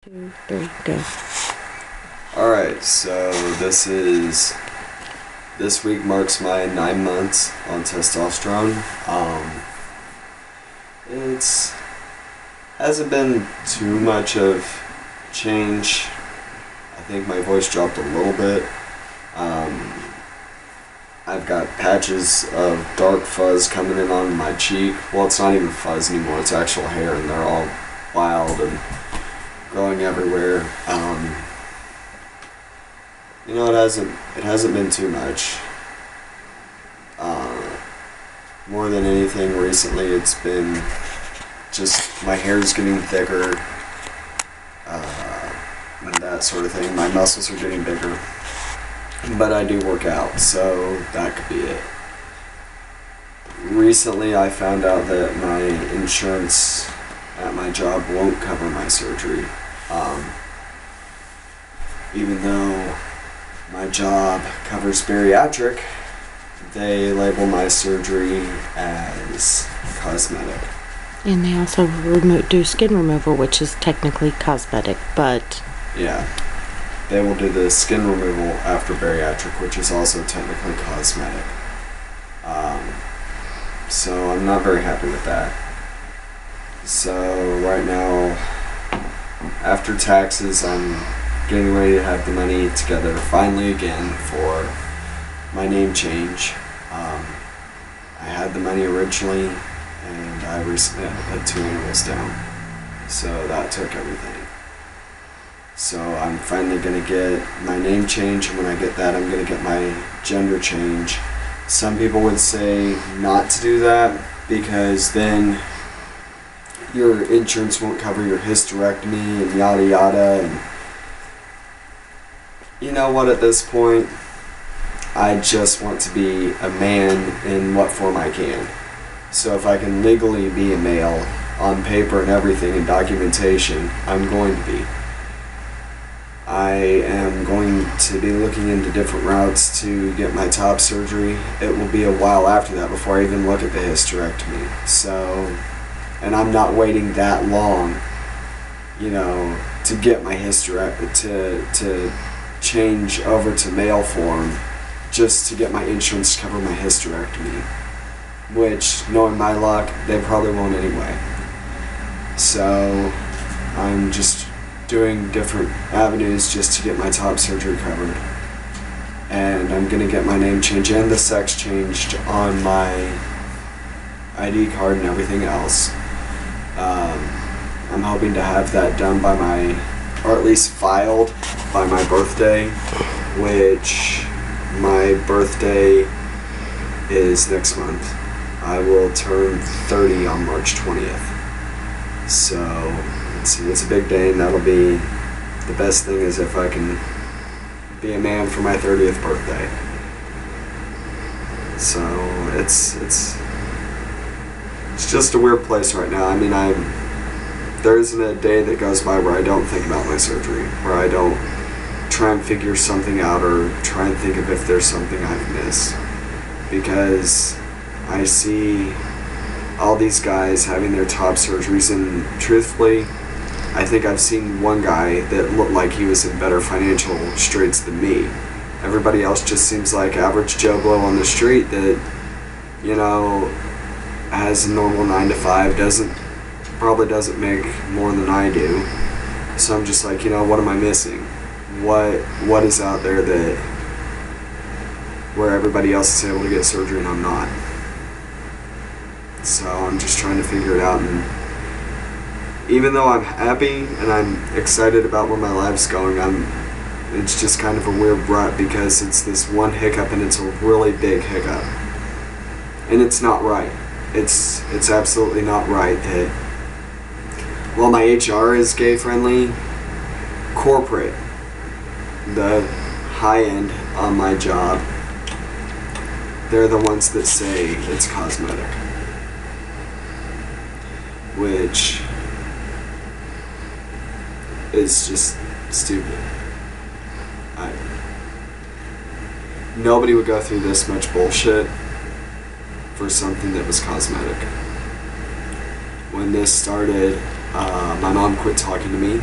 2, 3, go. Alright, so this week marks my 9 months on testosterone. It's hasn't been too much of change. I think my voice dropped a little bit. I've got patches of dark fuzz coming in on my cheek. Well, it's not even fuzz anymore, it's actual hair, and they're all wild and growing everywhere. It hasn't been too much. More than anything recently, it's been just my hair's getting thicker, and that sort of thing. My muscles are getting bigger, but I do work out, so that could be it. Recently, I found out that my insurance at my job won't cover my surgery. Even though my job covers bariatric, they label my surgery as cosmetic. And they also do skin removal, which is technically cosmetic, but... Yeah. They will do the skin removal after bariatric, which is also technically cosmetic. So I'm not very happy with that. So right now, after taxes, I'm getting ready to have the money together finally again for my name change. I had the money originally, and I recently had to put 2 animals down, so that took everything. So I'm finally going to get my name change, and when I get that, I'm going to get my gender change. Some people would say not to do that because then your insurance won't cover your hysterectomy and yada yada. And you know what, at this point, I just want to be a man in what form I can. So if I can legally be a male on paper and everything and documentation, I'm going to be. I am going to be looking into different routes to get my top surgery. It will be a while after that before I even look at the hysterectomy. So, and I'm not waiting that long, to get my to change over to male form just to get my insurance to cover my hysterectomy, which, knowing my luck, they probably won't anyway. So I'm just doing different avenues just to get my top surgery covered, and I'm gonna get my name changed and the sex changed on my ID card and everything else. I'm hoping to have that done by or at least filed by my birthday, which my birthday is next month. I will turn 30 on March 20th. So it's a big day, and that'll be the best thing is if I can be a man for my 30th birthday. So it's just a weird place right now. I mean, there isn't a day that goes by where I don't think about my surgery, where I don't try and figure something out or try and think of if there's something I've missed. Because I see all these guys having their top surgeries, and truthfully, I think I've seen one guy that looked like he was in better financial straits than me. Everybody else just seems like average Joe Blow on the street that, has a normal 9 to 5, probably doesn't make more than I do. So I'm just like, what am I missing? What is out there where everybody else is able to get surgery and I'm not? So I'm just trying to figure it out, and even though I'm happy and I'm excited about where my life's going, it's just kind of a weird rut because it's this one hiccup, and it's a really big hiccup. And it's not right. It's absolutely not right that while my HR is gay friendly, corporate, the high end on my job, they're the ones that say it's cosmetic, which is just stupid. Nobody would go through this much bullshit for something that was cosmetic. When this started, my mom quit talking to me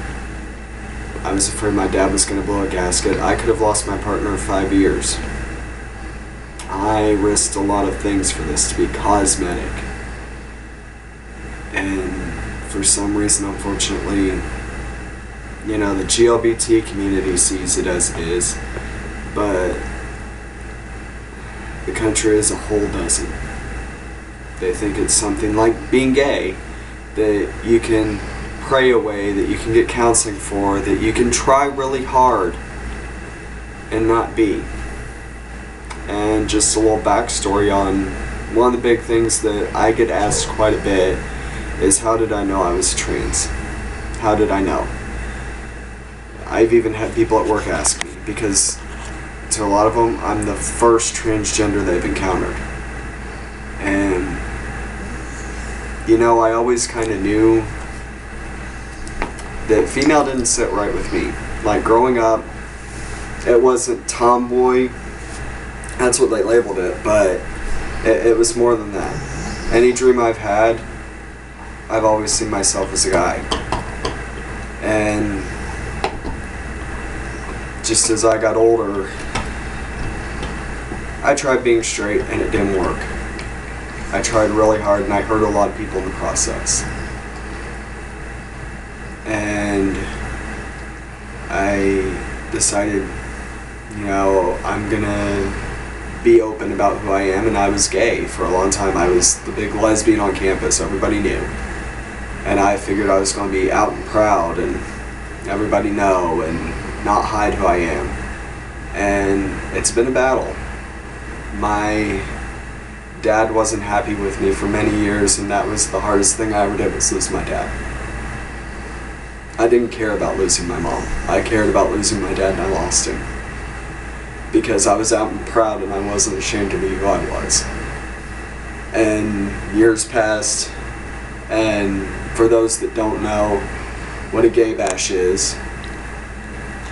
I was afraid my dad was going to blow a gasket. I could have lost my partner in 5 years. I risked a lot of things for this to be cosmetic. And for some reason, unfortunately, you know, the GLBT community sees it as it is, but the country as a whole doesn't. They think it's something like being gay, that you can pray away, that you can get counseling for, that you can try really hard and not be. And just a little backstory on one of the big things that I get asked quite a bit is, how did I know I was trans? How did I know? I've even had people at work ask me, because to a lot of them, I'm the first transgender they've encountered. And, you know, I always kind of knew that female didn't sit right with me. Like, growing up, it wasn't tomboy, that's what they labeled it, but it was more than that. Any dream I've had, I've always seen myself as a guy. And just as I got older, I tried being straight and it didn't work. I tried really hard and I hurt a lot of people in the process. And I decided, you know, I'm gonna be open about who I am, and I was gay for a long time. I was the big lesbian on campus, everybody knew. And I figured I was going to be out and proud and everybody know and not hide who I am. And it's been a battle. My dad wasn't happy with me for many years, and that was the hardest thing I ever did, was lose my dad. I didn't care about losing my mom. I cared about losing my dad, and I lost him. Because I was out and proud and I wasn't ashamed to be who I was. And years passed, and for those that don't know what a gay bash is,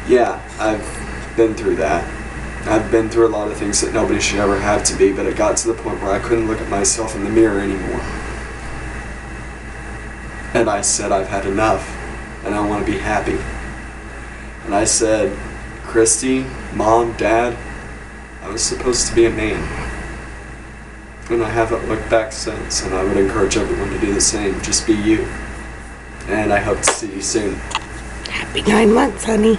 yeah, I've been through that. I've been through a lot of things that nobody should ever have to be, but it got to the point where I couldn't look at myself in the mirror anymore. And I said, I've had enough, and I want to be happy. And I said, Christy, Mom, Dad, I was supposed to be a man. And I haven't looked back since, and I would encourage everyone to do the same. Just be you. And I hope to see you soon. Happy 9 months, honey.